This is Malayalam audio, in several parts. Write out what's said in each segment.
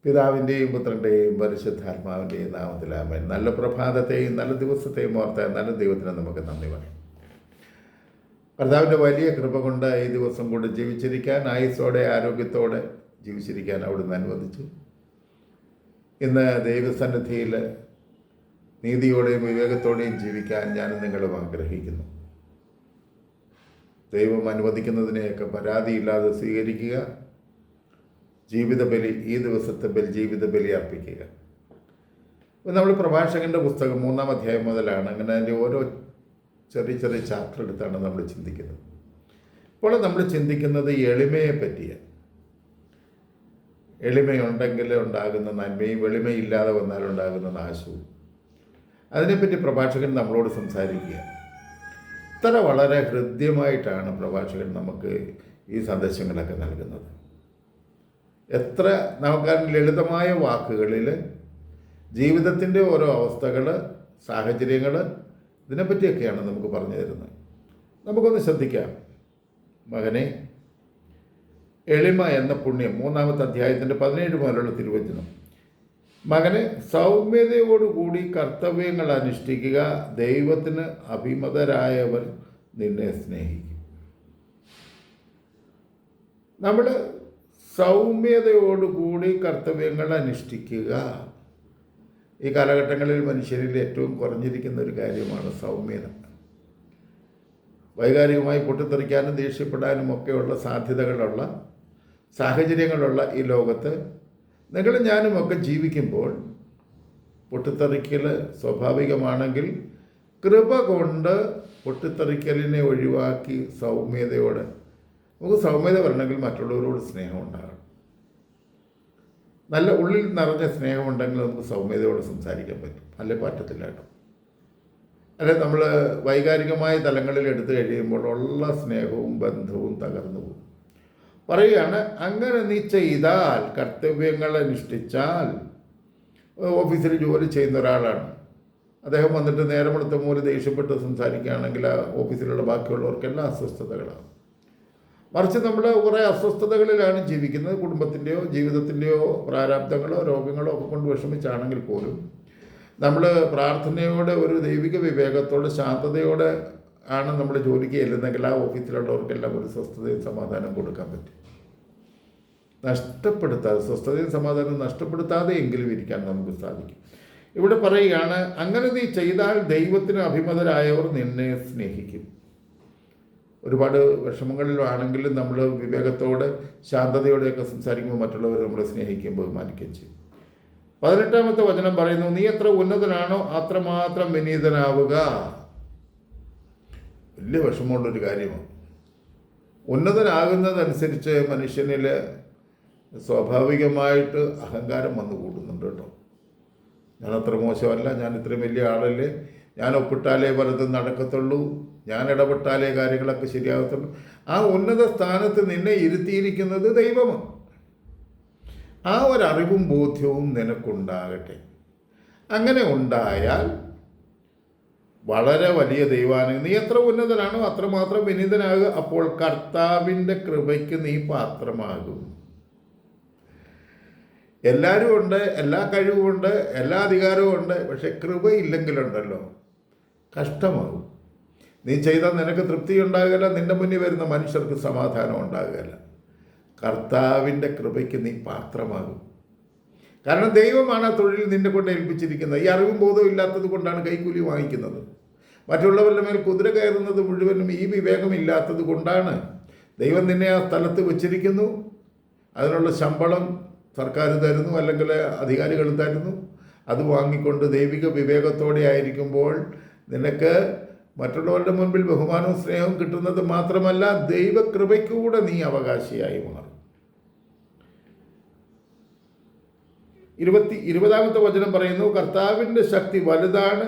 പിതാവിൻ്റെയും പുത്രൻ്റെയും പരിശുദ്ധാത്മാവിൻ്റെയും നാമത്തിൽ ആമേൻ. നല്ല പ്രഭാതത്തെയും നല്ല ദിവസത്തെയും ഓർത്ത നല്ല ദൈവത്തിന് നമുക്ക് നന്ദി പറയാം. കർത്താവിൻ്റെ വലിയ കൃപ കൊണ്ട് ഈ ദിവസം കൊണ്ട് ജീവിച്ചിരിക്കാൻ, ആയുസ്സോടെ ആരോഗ്യത്തോടെ ജീവിച്ചിരിക്കാൻ അവിടുന്ന് അനുവദിച്ചു. ഇന്ന് ദൈവസന്നിധിയിൽ നീതിയോടെയും വിവേകത്തോടെയും ജീവിക്കാൻ ഞാനും നിങ്ങളും ആഗ്രഹിക്കുന്നു. ദൈവം അനുവദിക്കുന്നതിനെയൊക്കെ പരാതിയില്ലാതെ സ്വീകരിക്കുക. ജീവിത ബലി, ഈ ദിവസത്തെ ജീവിത ബലി അർപ്പിക്കുക. ഇപ്പം നമ്മൾ പ്രഭാഷകൻ്റെ പുസ്തകം 3-ാം അധ്യായം മുതലാണ്. അങ്ങനെ അതിൻ്റെ ഓരോ ചെറിയ ചെറിയ ചാപ്റ്റർ എടുത്താണ് നമ്മൾ ചിന്തിക്കുന്നത്. ഇപ്പോൾ നമ്മൾ ചിന്തിക്കുന്നത് എളിമയെ പറ്റിയാണ്. എളിമയുണ്ടെങ്കിൽ ഉണ്ടാകുന്ന നന്മയും എളിമയില്ലാതെ വന്നാലുണ്ടാകുന്ന നാശവും, അതിനെപ്പറ്റി പ്രഭാഷകൻ നമ്മളോട് സംസാരിക്കുക. ഇത്ര വളരെ ഹൃദ്യമായിട്ടാണ് പ്രഭാഷകൻ നമുക്ക് ഈ സന്ദേശങ്ങളൊക്കെ നൽകുന്നത്. എത്ര നമുക്ക് ലളിതമായ വാക്കുകളിൽ ജീവിതത്തിൻ്റെ ഓരോ അവസ്ഥകൾ, സാഹചര്യങ്ങൾ, ഇതിനെപ്പറ്റിയൊക്കെയാണ് നമുക്ക് പറഞ്ഞു തരുന്നത്. നമുക്കൊന്ന് ശ്രദ്ധിക്കാം. മകനെ, എളിമ എന്ന പുണ്യം, 3-ാമത്തെ അധ്യായത്തിൻ്റെ 17 മുതലുള്ള തിരുവചനം. മകനെ, സൗമ്യതയോടുകൂടി കർത്തവ്യങ്ങൾ അനുഷ്ഠിക്കുക, ദൈവത്തിന് അഭിമതരായവർ നിന്നെ സ്നേഹിക്കും. നമ്മൾ സൗമ്യതയോടുകൂടി കർത്തവ്യങ്ങൾ അനുഷ്ഠിക്കുക. ഈ കാലഘട്ടങ്ങളിൽ മനുഷ്യരിൽ ഏറ്റവും കുറഞ്ഞിരിക്കുന്ന ഒരു കാര്യമാണ് സൗമ്യത. വൈകാരികമായി പൊട്ടിത്തെറിക്കാനും ദേഷ്യപ്പെടാനും ഒക്കെയുള്ള സാധ്യതകളുള്ള സാഹചര്യങ്ങളുള്ള ഈ ലോകത്ത് നിങ്ങളും ഞാനും ഒക്കെ ജീവിക്കുമ്പോൾ പൊട്ടിത്തെറിക്കൽ സ്വാഭാവികമാണെങ്കിൽ കൃപ കൊണ്ട് പൊട്ടിത്തെറിക്കലിനെ ഒഴിവാക്കി സൗമ്യതയോടെ നമുക്ക് സൗമ്യത വരണമെങ്കിൽ മറ്റുള്ളവരോട് സ്നേഹം ഉണ്ടാകണം. നല്ല ഉള്ളിൽ നിറഞ്ഞ സ്നേഹമുണ്ടെങ്കിൽ നമുക്ക് സൗമ്യതയോട് സംസാരിക്കാൻ പറ്റും. അല്ലെ പറ്റത്തില്ല കേട്ടോ. അല്ലെ നമ്മൾ വൈകാരികമായ തലങ്ങളിൽ എടുത്തു കഴിയുമ്പോൾ ഉള്ള സ്നേഹവും ബന്ധവും തകർന്നു പോകും. പറയുകയാണ്, അങ്ങനെ നീ ചെയ്താൽ, കർത്തവ്യങ്ങൾ അനുഷ്ഠിച്ചാൽ. ഓഫീസിൽ ജോലി ചെയ്യുന്ന ഒരാളാണ്. അദ്ദേഹം വന്നിട്ട് നേരമെടുത്ത പോലെ ദേഷ്യപ്പെട്ട് സംസാരിക്കുകയാണെങ്കിൽ ആ ഓഫീസിലുള്ള ബാക്കിയുള്ളവർക്കെല്ലാം അസ്വസ്ഥതകളാണ്. മറിച്ച് നമ്മൾ കുറേ അസ്വസ്ഥതകളിലാണ് ജീവിക്കുന്നത്. കുടുംബത്തിൻ്റെയോ ജീവിതത്തിൻ്റെയോ പ്രാരാബ്ദങ്ങളോ രോഗങ്ങളോ ഒക്കെ കൊണ്ട് വിഷമിച്ചാണെങ്കിൽ പോലും നമ്മൾ പ്രാർത്ഥനയോടെ, ഒരു ദൈവിക വിവേകത്തോടെ, ശാന്തതയോടെ ആണ് നമ്മൾ ജോലിക്ക് ചെല്ലുന്നെങ്കിൽ ആ ഓഫീസിലുള്ളവർക്കെല്ലാം ഒരു സ്വസ്ഥതയും സമാധാനം കൊടുക്കാൻ പറ്റും. നഷ്ടപ്പെടുത്താതെ, സ്വസ്ഥതയും സമാധാനവും നഷ്ടപ്പെടുത്താതെ എങ്കിലും ഇരിക്കാൻ നമുക്ക് സാധിക്കും. ഇവിടെ പറയുകയാണ്, അങ്ങനെ നീ ചെയ്താൽ ദൈവത്തിന് അഭിമതരായവർ നിന്നെ സ്നേഹിക്കും. ഒരുപാട് വിഷമങ്ങളിലാണെങ്കിലും നമ്മൾ വിവേകത്തോടെ ശാന്തതയോടെയൊക്കെ സംസാരിക്കുമ്പോൾ മറ്റുള്ളവർ നമ്മളെ സ്നേഹിക്കുകയും ബഹുമാനിക്കുകയും ചെയ്യും. 18-ാമത്തെ വചനം പറയുന്നു, നീ എത്ര ഉന്നതനാണോ അത്രമാത്രം വിനീതനാവുക. വലിയ വിഷമമുള്ളൊരു കാര്യമാണ്. ഉന്നതനാകുന്നതനുസരിച്ച് മനുഷ്യനിൽ സ്വാഭാവികമായിട്ട് അഹങ്കാരം വന്നു കൂടുന്നുണ്ട് കേട്ടോ. ഞാനത്ര മോശമല്ല, ഞാൻ ഇത്രയും വലിയ ആളല്ലേ, ഞാൻ ഒപ്പിട്ടാലേ പലതും നടക്കത്തുള്ളൂ, ഞാൻ ഇടപെട്ടാലേ കാര്യങ്ങളൊക്കെ ശരിയാകത്തുള്ളൂ. ആ ഉന്നത സ്ഥാനത്ത് നിന്നെ ഇരുത്തിയിരിക്കുന്നത് ദൈവമാണ്. ആ ഒരറിവും ബോധ്യവും നിനക്കുണ്ടാകട്ടെ. അങ്ങനെ ഉണ്ടായാൽ വളരെ വലിയ ദൈവാനുഗ്രഹം. നീ എത്ര ഉന്നതനാണോ അത്രമാത്രം വിനീതനാകുക. അപ്പോൾ കർത്താവിൻ്റെ കൃപയ്ക്ക് നീ പാത്രമാകും. എല്ലാവരും ഉണ്ട്, എല്ലാ കഴിവുമുണ്ട്, എല്ലാ അധികാരവും ഉണ്ട്. പക്ഷെ കൃപയില്ലെങ്കിലുണ്ടല്ലോ കഷ്ടമാകും. നീ ചെയ്താൽ നിനക്ക് തൃപ്തി ഉണ്ടാകുകയില്ല, നിൻ്റെ മുന്നിൽ വരുന്ന മനുഷ്യർക്ക് സമാധാനം ഉണ്ടാകുകയില്ല. കർത്താവിൻ്റെ കൃപയ്ക്ക് നീ പാത്രമാകും. കാരണം ദൈവമാണ് ആ തൊഴിൽ നിന്നെ കൊണ്ട് ഏൽപ്പിച്ചിരിക്കുന്നത്. ഈ അറിവും ബോധവും ഇല്ലാത്തത് കൊണ്ടാണ് കൈക്കൂലി വാങ്ങിക്കുന്നത്. മറ്റുള്ളവരുടെ മേൽ കുതിര കയറുന്നത് മുഴുവനും ഈ വിവേകമില്ലാത്തത് കൊണ്ടാണ്. ദൈവം നിന്നെ ആ സ്ഥലത്ത് വച്ചിരിക്കുന്നു. അതിനുള്ള ശമ്പളം സർക്കാർ തരുന്നു, അല്ലെങ്കിൽ അധികാരികൾ തരുന്നു. അത് വാങ്ങിക്കൊണ്ട് ദൈവിക വിവേകത്തോടെ ആയിരിക്കുമ്പോൾ നിനക്ക് മറ്റുള്ളവരുടെ മുൻപിൽ ബഹുമാനവും സ്നേഹവും കിട്ടുന്നത് മാത്രമല്ല, ദൈവകൃപയ്ക്കൂടെ നീ അവകാശിയായി മാറും. 20-ാമത്തെ വചനം പറയുന്നു, കർത്താവിൻ്റെ ശക്തി വലുതാണ്,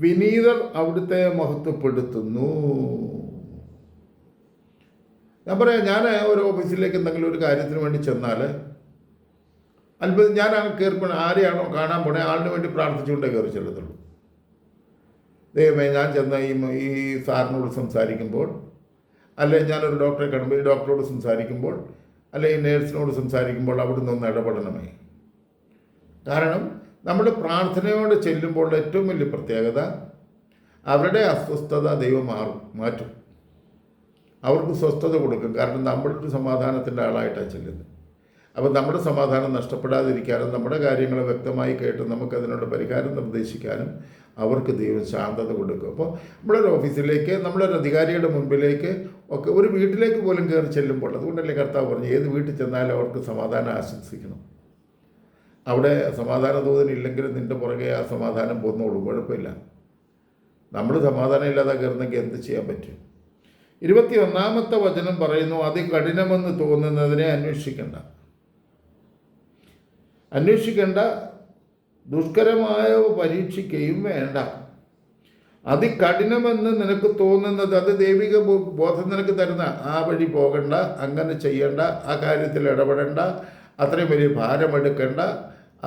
വിനീതർ അവിടുത്തെ മഹത്വപ്പെടുത്തുന്നു. ഞാൻ പറയാം, ഞാൻ ഒരു ഓഫീസിലേക്ക് എന്തെങ്കിലും ഒരു കാര്യത്തിന് വേണ്ടി ചെന്നാൽ അത്ഭുതം, ഞാൻ ആ കയറിപ്പോണ ആരെയാണോ കാണാൻ പോണേ ആളിന് വേണ്ടി പ്രാർത്ഥിച്ചുകൊണ്ടേ കയറി ചെല്ലത്തുള്ളൂ. ദൈവമേ, ഞാൻ ചെന്ന ഈ സാറിനോട് സംസാരിക്കുമ്പോൾ, അല്ലെ ഞാനൊരു ഡോക്ടറെ കാണുമ്പോൾ ഈ ഡോക്ടറോട് സംസാരിക്കുമ്പോൾ, അല്ലെ ഈ നേഴ്സിനോട് സംസാരിക്കുമ്പോൾ അവിടുന്ന് ഒന്ന് ഇടപെടണമേ. കാരണം നമ്മൾ പ്രാർത്ഥനയോട് ചെല്ലുമ്പോൾ ഏറ്റവും വലിയ പ്രത്യേകത അവരുടെ അസ്വസ്ഥത ദൈവം മാറ്റും, അവർക്ക് സ്വസ്ഥത കൊടുക്കും. കാരണം നമ്മളൊരു സമാധാനത്തിൻ്റെ ആളായിട്ടാണ് ചെല്ലുന്നത്. അപ്പോൾ നമ്മുടെ സമാധാനം നഷ്ടപ്പെടാതിരിക്കാനും നമ്മുടെ കാര്യങ്ങൾ വ്യക്തമായി കേട്ട് നമുക്കതിനുള്ള പരിഹാരം നിർദ്ദേശിക്കാനും അവർക്ക് ദൈവം ശാന്തത കൊടുക്കും. അപ്പോൾ നമ്മളൊരു ഓഫീസിലേക്ക്, നമ്മളൊരു അധികാരിയുടെ മുൻപിലേക്ക് ഒക്കെ, ഒരു വീട്ടിലേക്ക് പോലും കയറി ചെല്ലുമ്പോൾ, അതുകൊണ്ടല്ലേ കർത്താവ് പറഞ്ഞു ഏത് വീട്ടിൽ ചെന്നാലും അവർക്ക് സമാധാനം ആശംസിക്കണം. അവിടെ സമാധാന ദൂതനില്ലെങ്കിലും നിൻ്റെ പുറകെ ആ സമാധാനം പോന്നോളും, കുഴപ്പമില്ല. നമ്മൾ സമാധാനം ഇല്ലാതെ കയറുന്നെങ്കിൽ എന്ത് ചെയ്യാൻ പറ്റും? 21-ാമത്തെ വചനം പറയുന്നു, അതികഠിനമെന്ന് തോന്നുന്നതിനെ അന്വേഷിക്കേണ്ട, ദുഷ്കരമായവ പരീക്ഷിക്കുകയും വേണ്ട. അതികഠിനമെന്ന് നിനക്ക് തോന്നുന്നത്, അത് ദൈവിക ബോധം നിനക്ക് തരുന്ന, ആ വഴി പോകണ്ട, അങ്ങനെ ചെയ്യേണ്ട, ആ കാര്യത്തിൽ ഇടപെടേണ്ട, അത്രയും വലിയ ഭാരമെടുക്കേണ്ട,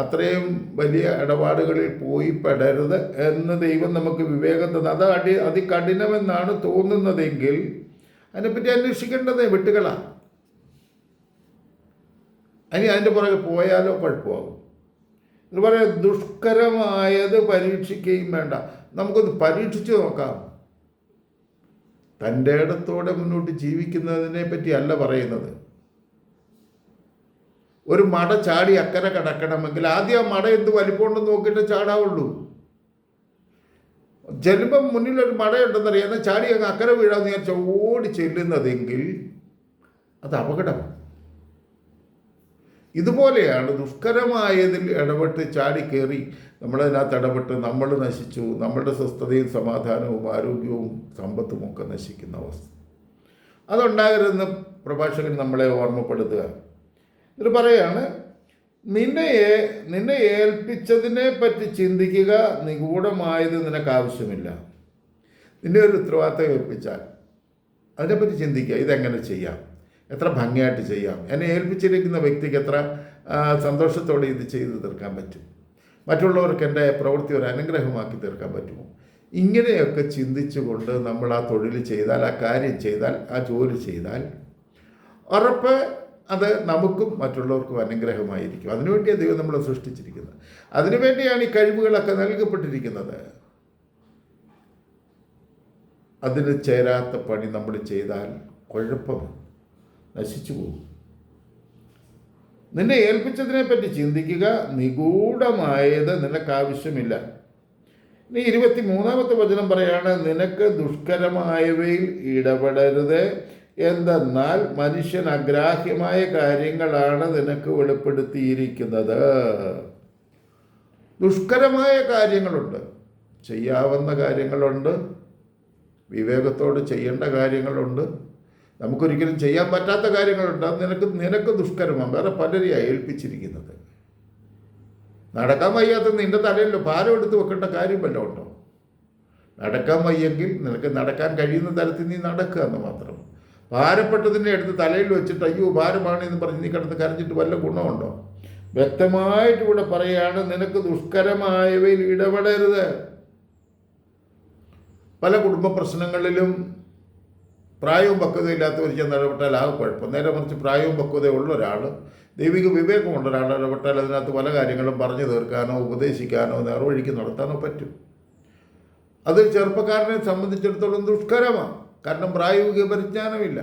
അത്രയും വലിയ ഇടപാടുകളിൽ പോയി പെടരുത് എന്ന് ദൈവം നമുക്ക് വിവേകം തന്നു. അത് അതികഠിനമെന്നാണ് തോന്നുന്നതെങ്കിൽ അതിനെപ്പറ്റി അന്വേഷിക്കേണ്ടതേ വിട്ടുകളാണ്. അതിൻ്റെ പുറകെ പോയാലോ കുഴപ്പമാകും. ഇത് പറയാം, ദുഷ്കരമായത് പരീക്ഷിക്കുകയും വേണ്ട. നമുക്കൊന്ന് പരീക്ഷിച്ച് നോക്കാം. തൻ്റെ ഇടത്തോടെ മുന്നോട്ട് ജീവിക്കുന്നതിനെ പറ്റി അല്ല പറയുന്നത്. ഒരു മട ചാടി അക്കരെ കടക്കണമെങ്കിൽ ആദ്യം ആ മട എന്ത് വലിപ്പമുണ്ടെന്ന് നോക്കിയിട്ട് ചാടാവുള്ളൂ. ചെല്ലുമ്പം മുന്നിലൊരു മടയുണ്ടെന്നറിയാം, എന്നാൽ ചാടി അങ്ങ് അക്കരെ വീഴാന്ന് വിചാരിച്ച ഓടി ചെല്ലുന്നതെങ്കിൽ അത് അപകടമാണ്. ഇതുപോലെയാണ് ദുഷ്കരമായതിൽ ഇടപെട്ട് ചാടിക്കേറി നമ്മളതിനകത്ത് ഇടപെട്ട് നമ്മൾ നശിച്ചു, നമ്മളുടെ സ്വസ്ഥതയും സമാധാനവും ആരോഗ്യവും സമ്പത്തും ഒക്കെ നശിക്കുന്ന അവസ്ഥ. അതുണ്ടാകരുതെന്ന് പ്രഭാഷകൻ നമ്മളെ ഓർമ്മപ്പെടുത്തുക. ഇത് പറയാണ്, നിന്നെ ഏൽപ്പിച്ചതിനെ പറ്റി ചിന്തിക്കുക, നിഗൂഢമായത് നിനക്ക് ആവശ്യമില്ല. നിന്നെ ഒരു ഉത്തരവാദിത്തം ഏൽപ്പിച്ചാൽ അതിനെപ്പറ്റി ചിന്തിക്കുക, ഇതെങ്ങനെ ചെയ്യാം, എത്ര ഭംഗിയായിട്ട് ചെയ്യാം, എന്നെ ഏൽപ്പിച്ചിരിക്കുന്ന വ്യക്തിക്ക് എത്ര സന്തോഷത്തോടെ ഇത് ചെയ്തു തീർക്കാൻ പറ്റും, മറ്റുള്ളവർക്ക് എൻ്റെ പ്രവൃത്തി ഒരു അനുഗ്രഹമാക്കി തീർക്കാൻ പറ്റുമോ? ഇങ്ങനെയൊക്കെ ചിന്തിച്ചുകൊണ്ട് നമ്മൾ ആ തൊഴിൽ ചെയ്താൽ, ആ കാര്യം ചെയ്താൽ, ആ ജോലി ചെയ്താൽ ഉറപ്പ് അത് നമുക്കും മറ്റുള്ളവർക്കും അനുഗ്രഹമായിരിക്കും. അതിനുവേണ്ടിയാണ് ദൈവം നമ്മളെ സൃഷ്ടിച്ചിരിക്കുന്നത്. അതിനുവേണ്ടിയാണ് ഈ കഴിവുകളൊക്കെ നൽകപ്പെട്ടിരിക്കുന്നത്. അതിന് ചേരാത്ത പണി നമ്മൾ ചെയ്താൽ കുഴപ്പമാണ്, നശിച്ചു പോകും. നിന്നെ ഏൽപ്പിച്ചതിനെ പറ്റി ചിന്തിക്കുക, നിഗൂഢമായത് നിനക്കാവശ്യമില്ല. ഇനി 23-ാമത്തെ വചനം പറയാണ്, നിനക്ക് ദുഷ്കരമായവയിൽ ഇടപെടരുത്, എന്തെന്നാൽ മനുഷ്യൻ അഗ്രാഹ്യമായ കാര്യങ്ങളാണ് നിനക്ക് വെളിപ്പെടുത്തിയിരിക്കുന്നത്. ദുഷ്കരമായ കാര്യങ്ങളുണ്ട്, ചെയ്യാവുന്ന കാര്യങ്ങളുണ്ട്, വിവേകത്തോട് ചെയ്യേണ്ട കാര്യങ്ങളുണ്ട്, നമുക്കൊരിക്കലും ചെയ്യാൻ പറ്റാത്ത കാര്യങ്ങളുണ്ട്. അത് നിനക്ക് ദുഷ്കരമാണ്. വേറെ പലരെയാണ് ഏൽപ്പിച്ചിരിക്കുന്നത്. നടക്കാൻ വയ്യാത്ത നിൻ്റെ തലയിൽ ഭാരം എടുത്ത് വെക്കേണ്ട കാര്യം വല്ലതും ഉണ്ടോ? നടക്കാൻ വയ്യെങ്കിൽ നിനക്ക് നടക്കാൻ കഴിയുന്ന തരത്തിൽ നീ നടക്കുക എന്ന് മാത്രം. ഭാരപ്പെട്ടതിനെ എടുത്ത് തലയിൽ വെച്ചിട്ട് അയ്യോ ഭാരമാണ് എന്ന് പറഞ്ഞ് നീ കിടന്ന് കരഞ്ഞിട്ട് വല്ല ഗുണമുണ്ടോ? വ്യക്തമായിട്ട് ഇവിടെ പറയുകയാണ്, നിനക്ക് ദുഷ്കരമായവയിൽ ഇടപെടരുത്. പല കുടുംബ പ്രശ്നങ്ങളിലും പ്രായവും പക്വതയില്ലാത്തവർ ചെന്ന് ഇടപെട്ടാൽ ആ കുഴപ്പം. നേരെ മറിച്ച് പ്രായവും പക്വതയുള്ള ഒരാൾ, ദൈവിക വിവേകമുള്ള ഒരാൾ ഇടപെട്ടാൽ അതിനകത്ത് പല കാര്യങ്ങളും പറഞ്ഞു തീർക്കാനോ ഉപദേശിക്കാനോ നേർവഴിക്ക് നടത്താനോ പറ്റും. അത് ചെറുപ്പക്കാരനെ സംബന്ധിച്ചിടത്തോളം ദുഷ്കരമാണ്. കാരണം പ്രായോഗിക പരിജ്ഞാനമില്ല.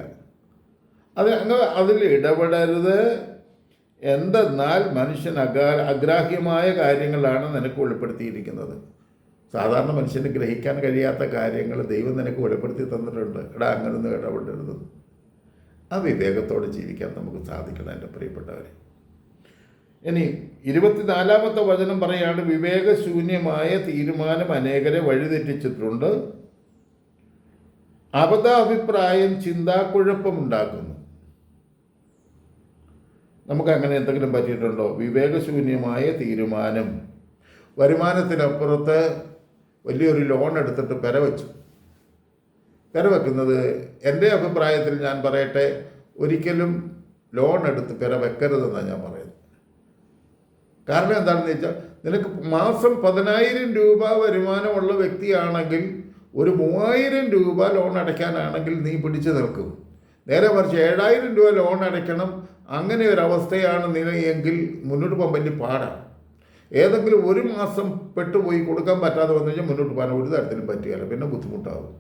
അതിൽ ഇടപെടരുത്, എന്തെന്നാൽ മനുഷ്യൻ അഗ്രാഹ്യമായ കാര്യങ്ങളാണ് നിനക്ക് വെളിപ്പെടുത്തിയിരിക്കുന്നത്. സാധാരണ മനുഷ്യന് ഗ്രഹിക്കാൻ കഴിയാത്ത കാര്യങ്ങൾ ദൈവം നിനക്ക് വെളിപ്പെടുത്തി തന്നിട്ടുണ്ട്. അങ്ങനൊന്നും ഇടപെടരുത്. ആ വിവേകത്തോടെ ജീവിക്കാൻ നമുക്ക് സാധിക്കണം എൻ്റെ പ്രിയപ്പെട്ടവരെ. ഇനി 24-ാമത്തെ വചനം പറയാണ്, വിവേകശൂന്യമായ തീരുമാനം അനേകരെ വഴിതെറ്റിച്ചിട്ടുണ്ട്, അബദ്ധാഭിപ്രായം ചിന്താക്കുഴപ്പമുണ്ടാക്കുന്നു. നമുക്കങ്ങനെ എന്തെങ്കിലും പറ്റിയിട്ടുണ്ടോ? വിവേകശൂന്യമായ തീരുമാനം. വരുമാനത്തിനപ്പുറത്ത് വലിയൊരു ലോൺ എടുത്തിട്ട് പെര വെക്കുന്നത് എൻ്റെ അഭിപ്രായത്തിൽ ഞാൻ പറയട്ടെ, ഒരിക്കലും ലോൺ എടുത്ത് പെര വെക്കരുതെന്നാണ് ഞാൻ പറയുന്നത്. കാരണം എന്താണെന്ന് വെച്ചാൽ, നിനക്ക് മാസം 10,000 രൂപ വരുമാനമുള്ള വ്യക്തിയാണെങ്കിൽ ഒരു 3,000 രൂപ ലോൺ അടയ്ക്കാനാണെങ്കിൽ നീ പിടിച്ചു നിൽക്കും. നേരെ മറിച്ച് 7,000 രൂപ ലോൺ അടയ്ക്കണം, അങ്ങനെ ഒരു അവസ്ഥയാണ് നീ എങ്കിൽ മുന്നോട്ട് പോകാൻ വലിയ പാടാണ്. ഏതെങ്കിലും ഒരു മാസം പെട്ടുപോയി കൊടുക്കാൻ പറ്റാതെ വന്നു കഴിഞ്ഞാൽ മുന്നോട്ട് പോകാൻ ഒരു തരത്തിലും പറ്റുകയില്ല, പിന്നെ ബുദ്ധിമുട്ടാകും.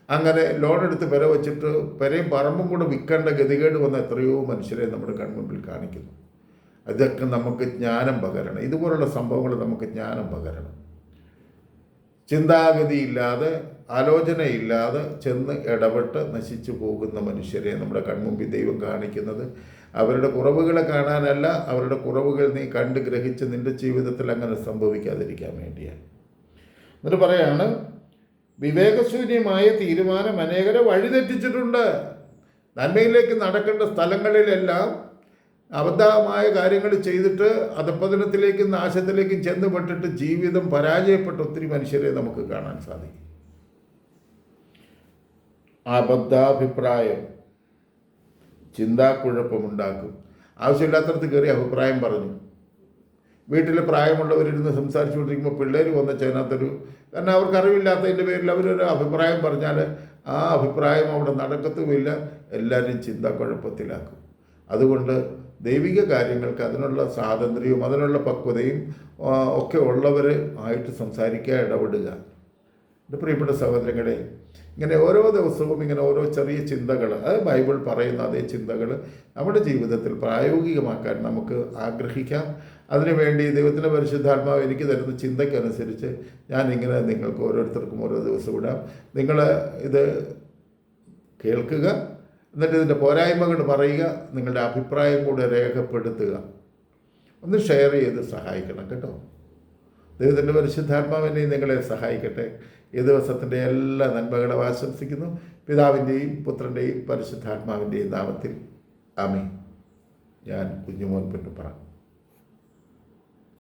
അങ്ങനെ ലോൺ എടുത്ത് പെര വെച്ചിട്ട് പെരയും പറമ്പും കൂടെ വിൽക്കേണ്ട ഗതികേട് വന്ന എത്രയോ മനുഷ്യരെ നമ്മുടെ കൺമുമ്പിൽ കാണിക്കുന്നു. ഇതൊക്കെ നമുക്ക് ജ്ഞാനം പകരണം. ഇതുപോലുള്ള സംഭവങ്ങൾ നമുക്ക് ജ്ഞാനം പകരണം. ചിന്താഗതിയില്ലാതെ ആലോചനയില്ലാതെ ചെന്ന് ഇടപെട്ട് നശിച്ചു പോകുന്ന മനുഷ്യരെ നമ്മുടെ കൺമുമ്പിൽ ദൈവം കാണിക്കുന്നത് അവരുടെ കുറവുകളെ കാണാനല്ല, അവരുടെ കുറവുകൾ നീ കണ്ട് ഗ്രഹിച്ച് നിൻ്റെ ജീവിതത്തിൽ അങ്ങനെ സംഭവിക്കാതിരിക്കാൻ വേണ്ടിയാണ്. എന്നിട്ട് പറയാണ്, വിവേകശൂന്യമായ തീരുമാനം അനേകരെ വഴിതെറ്റിച്ചിട്ടുണ്ട്. നന്മയിലേക്ക് നടക്കേണ്ട സ്ഥലങ്ങളിലെല്ലാം അബദ്ധമായ കാര്യങ്ങൾ ചെയ്തിട്ട് അധപ്പതനത്തിലേക്കും നാശത്തിലേക്കും ചെന്നുപെട്ടിട്ട് ജീവിതം പരാജയപ്പെട്ട ഒത്തിരി മനുഷ്യരെ നമുക്ക് കാണാൻ സാധിക്കും. അബദ്ധാഭിപ്രായം ചിന്താക്കുഴപ്പമുണ്ടാക്കും. ആവശ്യമില്ലാത്തടത്ത് കയറി അഭിപ്രായം പറഞ്ഞു. വീട്ടിൽ പ്രായമുള്ളവരിരുന്ന് സംസാരിച്ചുകൊണ്ടിരിക്കുമ്പോൾ പിള്ളേർ വന്നതിനകത്തൊരു, കാരണം അവർക്കറിവില്ലാത്തതിൻ്റെ പേരിൽ അവരൊരു അഭിപ്രായം പറഞ്ഞാൽ ആ അഭിപ്രായം അവിടെ നടക്കത്തുമില്ല, എല്ലാവരും ചിന്താക്കുഴപ്പത്തിലാക്കും. അതുകൊണ്ട് ദൈവിക കാര്യങ്ങൾക്ക് അതിനുള്ള സ്വാതന്ത്ര്യവും അതിനുള്ള പക്വതയും ഒക്കെ ഉള്ളവർ ആയിട്ട് സംസാരിക്കുക, ഇടപെടുക. എൻ്റെ പ്രിയപ്പെട്ട സഹോദരങ്ങളെ, ഇങ്ങനെ ഓരോ ദിവസവും ഇങ്ങനെ ഓരോ ചെറിയ ചിന്തകൾ, അത് ബൈബിൾ പറയുന്ന അതേ ചിന്തകൾ നമ്മുടെ ജീവിതത്തിൽ പ്രായോഗികമാക്കാൻ നമുക്ക് ആഗ്രഹിക്കാം. അതിനുവേണ്ടി ദൈവത്തിൻ്റെ പരിശുദ്ധാത്മാവ് എനിക്ക് തരുന്ന ചിന്തയ്ക്കനുസരിച്ച് ഞാനിങ്ങനെ നിങ്ങൾക്ക് ഓരോരുത്തർക്കും ഓരോ ദിവസം ഇടാം. നിങ്ങൾ ഇത് കേൾക്കുക, എന്നിട്ട് ഇതിൻ്റെ പോരായ്മകൾ പറയുക, നിങ്ങളുടെ അഭിപ്രായം കൂടെ രേഖപ്പെടുത്തുക, ഒന്ന് ഷെയർ ചെയ്ത് സഹായിക്കണം കേട്ടോ. ദൈവത്തിൻ്റെ പരിശുദ്ധാത്മാവിനെ നിങ്ങളെ സഹായിക്കട്ടെ. ഈ ദിവസത്തിൻ്റെ എല്ലാ നന്മകളും ആശംസിക്കുന്നു. പിതാവിൻ്റെയും പുത്രൻ്റെയും പരിശുദ്ധാത്മാവിൻ്റെയും നാമത്തിൽ ആമേൻ. ഞാൻ കുഞ്ഞുമോൻ പുന്നപ്പുറം.